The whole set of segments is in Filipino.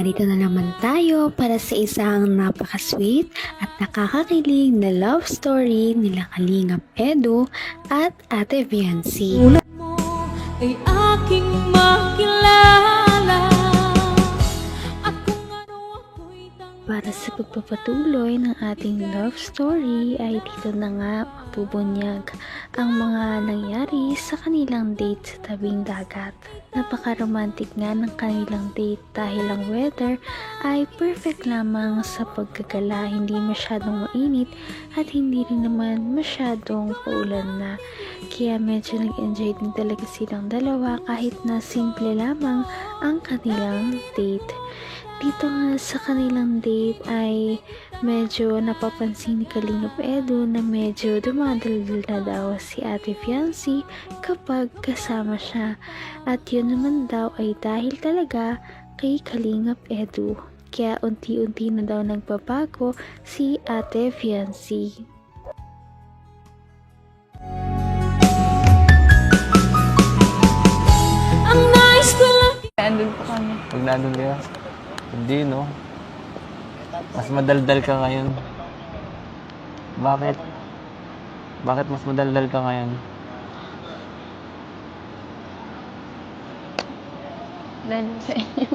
narito na naman tayo para sa isang napaka-sweet at nakakakilig na love story nila Kalingap Edu at Ate Viancy. Mo ay aking makilala at kung ano ako'y Para sa pagpapatuloy ng ating love story ay dito na nga mabubunyag ang mga nangyari sa kanilang date sa tabing dagat. Napaka-romantic nga ng kanilang date dahil ang weather ay perfect lamang sa pagkagala, hindi masyadong mainit at hindi rin naman masyadong paulan na. Kaya medyo nag-enjoy din talaga silang dalawa kahit na simple lamang ang kanilang date. Dito nga sa kanilang date ay medyo napapansin ni Kalingap Edu na medyo dumadaldal na daw si Ate Viancy kapag kasama siya. At yun naman daw ay dahil talaga kay Kalingap Edu. Kaya unti-unti na daw nagbabago si Ate Viancy. ang nais ko lang. Andun po kami. Pag nandun ka, hindi no. Mas madaldal ka ngayon. Bakit? Bakit mas madaldal ka ngayon? Dahil sa inyo.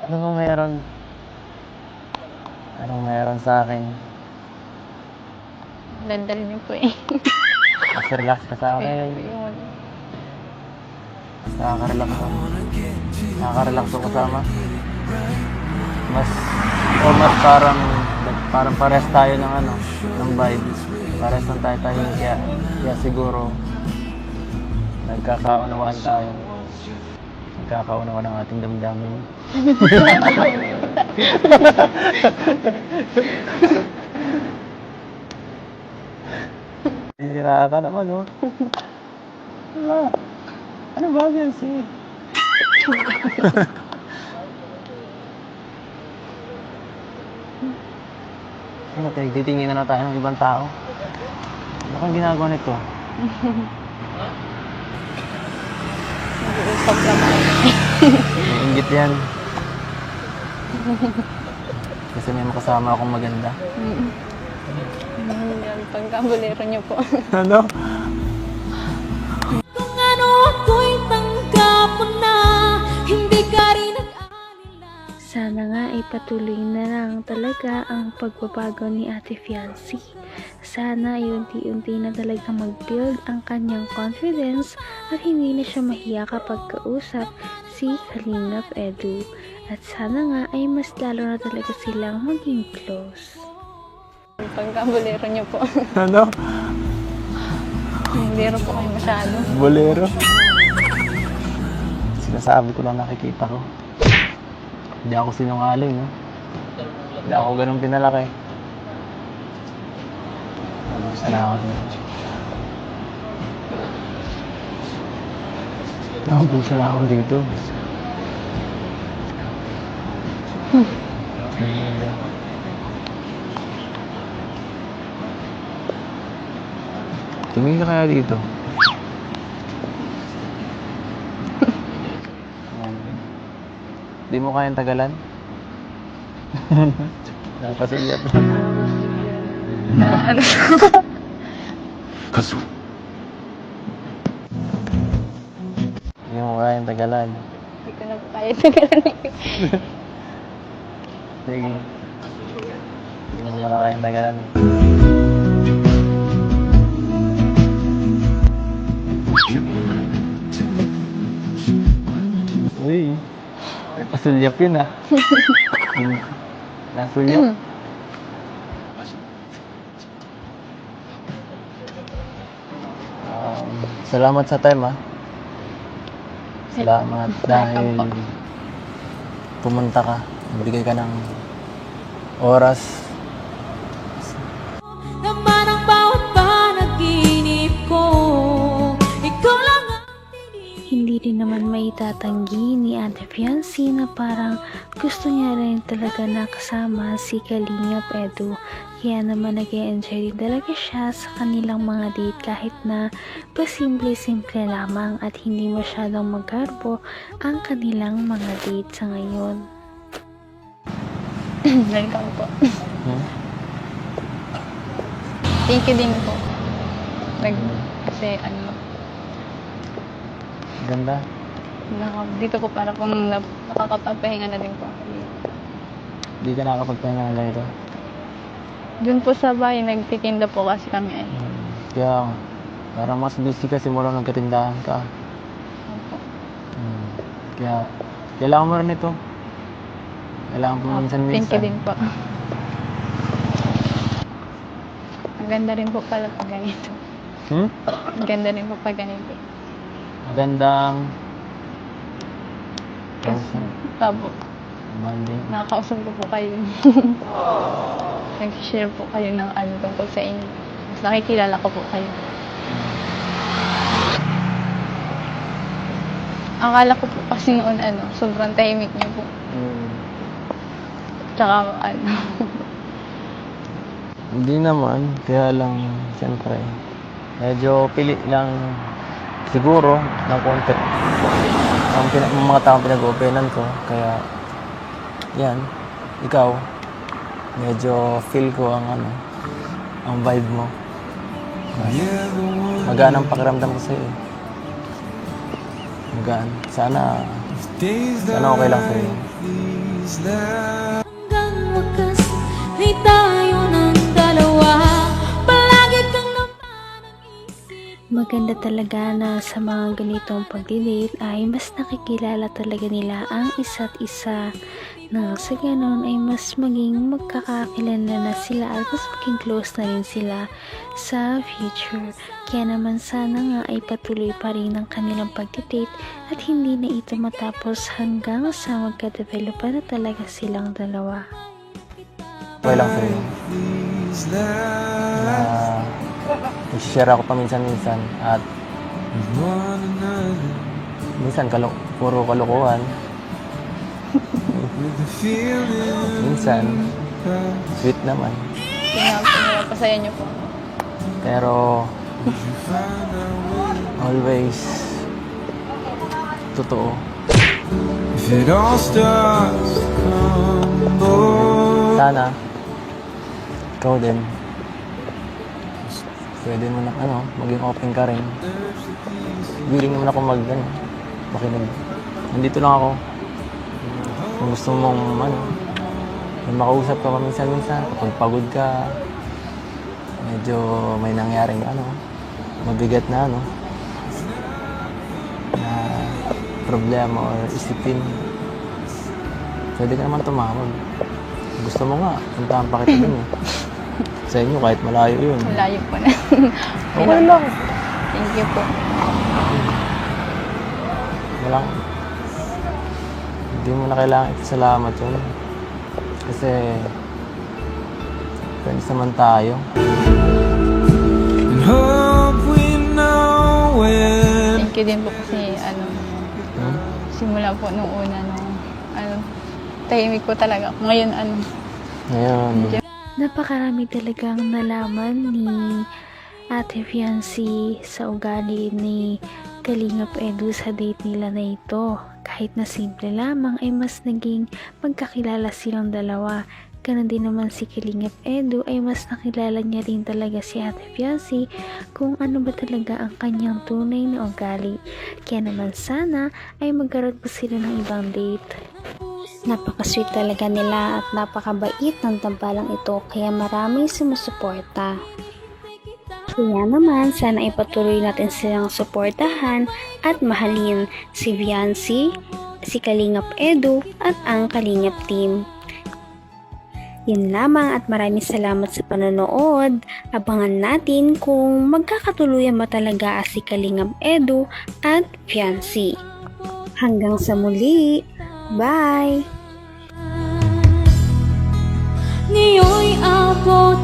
Anong meron? Anong meron sa akin? Daldal niyo po eh. Mas relax ka sa akin. Mas nakaka-relax ako. Nakaka-relax ako kasama. Mas parang pares tayo ng ng vibe. Pares lang tayo kaya siguro nagkakaunawaan tayo. Nagkakaunawaan ang ating damdamin. Sira ka naman, oh. Ano ba yan, si? Ano, titingin na tayo ng ibang tao. Ano kang ginagawa nito? Nag-uusap naman. Nainggit yan. Kasi may makasama akong maganda. Yung pagkabulero niyo po. Ano? Kung ano ako'y tanggap mo na, hindi ka rin nag-alala. Sana nga ay patuloy na lang talaga ang pagbabago ni Ate Viancy. Sana ay unti-unti na talaga mag-build ang kanyang confidence at hindi na siya mahiya kapag kausap si Kalingap Edu. At sana nga ay mas lalo na talaga silang maging close. Yung pagkabulero niyo po. Ano? Hindi rin po kayo masyado. Bolero? Sinasabi ko lang nakikita ko. Hindi ako sinungaling, no? Hindi ako ganun pinalaki. Salamat mo. Nakapulsa na ako dito. Tumingin ka kaya dito. Di mo kayang tagalan? Nakapasulyap na. Ano? Kaso. Di mo kayang tagalan. Hindi ko na po kaya tagalan. Sige. Di mo na kayang tagalan. Uy. Pasulyap yun ah. Nasulyap. Salamat sa time ah. Salamat dahil pumunta ka. Nagbigay ka ng oras. Naman ang bawat panaginip ko, ikaw lang ang Hindi din naman naman may tatanggi ni Ate Fiancé na parang gusto niya rin talaga nakasama si Kalingap Edu. Kaya naman nag-e-enjoy din talaga siya sa kanilang mga date kahit na pasimple-simple lamang at hindi masyadong magarbo ang kanilang mga date sa ngayon. Welcome po. Hmm? Thank you din po. Kasi Ganda. dito po para pong nakakapagpahinga na din po. Di ka nakakapagpahinga ng ganito. Doon po sa bahay, nagtitinda po kasi kami. Kaya, parang mas busy kasi mula nagkatindahan ka. Opo. Kaya, kailangan mo rin ito. Kailangan mo minsan-minsan. Thank you din po. Ang ganda rin po pala pag ganito. Ang ganda rin po pag ganito. Magandang Opo. Monday. Nakakausap ko po kayo. Nag-share po kayo ng tungkol sa inyo. Mas nakikilala ko po kayo. Akala ko po kasi noon sobrang tahimik niyo po. Tsaka Hindi naman, kaya lang, siyempre, medyo pili lang siguro ng konti ang mga taong pinag-openan ko. Kaya, yan, ikaw, medyo feel ko ang vibe mo. Magaan ang pakiramdam ko sa'yo. Magaan. Sana okay lang sa'yo. Hanggang wakas ay tayo ng dalawa. Palagi kang naman ang isip. Maganda talaga na sa mga ganitong pagdidate ay mas nakikilala talaga nila ang isa't isa na sa ganon ay mas maging magkakakilala na sila at mas maging close na rin sila sa future. Kaya naman sana nga ay patuloy pa rin ang kanilang pagdidate at hindi na ito matapos hanggang sa magka-develop na talaga silang dalawa. Okay lang sa'yo. Na nag-share ako paminsan-minsan at minsan puro kalokohan. Minsan, sweet naman. pinapasaya niyo po. Pero, always, totoo. If it all starts to crumble, Sana, ikaw din. Pwede mo na, maging open ka rin. Willing naman ako makinig. Nandito lang ako. Kung gusto mong, may makausap ka paminsan-minsan, kapag pagod ka, medyo may nangyaring, mabigat na, na problema or isipin, pwede ka naman tumawag. Gusto mo nga, puntahan pa kita dun . Sa inyo, kahit malayo yun. Malayo po na. Okay lang. Thank you po. Walang, hindi mo na kailangan ipasalamat yun. Kasi, friends naman tayo. and hope we know when. Thank you din po kasi simula po nung una tahimik po talaga ako. Ngayon Ngayon, Napakarami talagang nalaman ni Ate Fiancé sa ugali ni Kalingap Edu sa date nila na ito. Kahit na simple lamang ay mas naging magkakilala silang dalawa. Ganon din naman si Kalingap Edu ay mas nakilala niya rin talaga si Ate Fiancé kung ano ba talaga ang kanyang tunay na ugali. Kaya naman sana ay magkaroon pa sila ng ibang date. Napaka-sweet talaga nila at napakabait ng tambalang ito kaya maraming sumusuporta. Kaya naman sana ipatuloy natin silang suportahan at mahalin si Fiancé, si Kalingap Edu at ang Kalingap team. Yun lamang at maraming salamat sa panonood. Abangan natin kung magkakatuluyan ba talaga si Kalingap Edu at Fiancé. Hanggang sa muli. Bye! Ngayon'y abot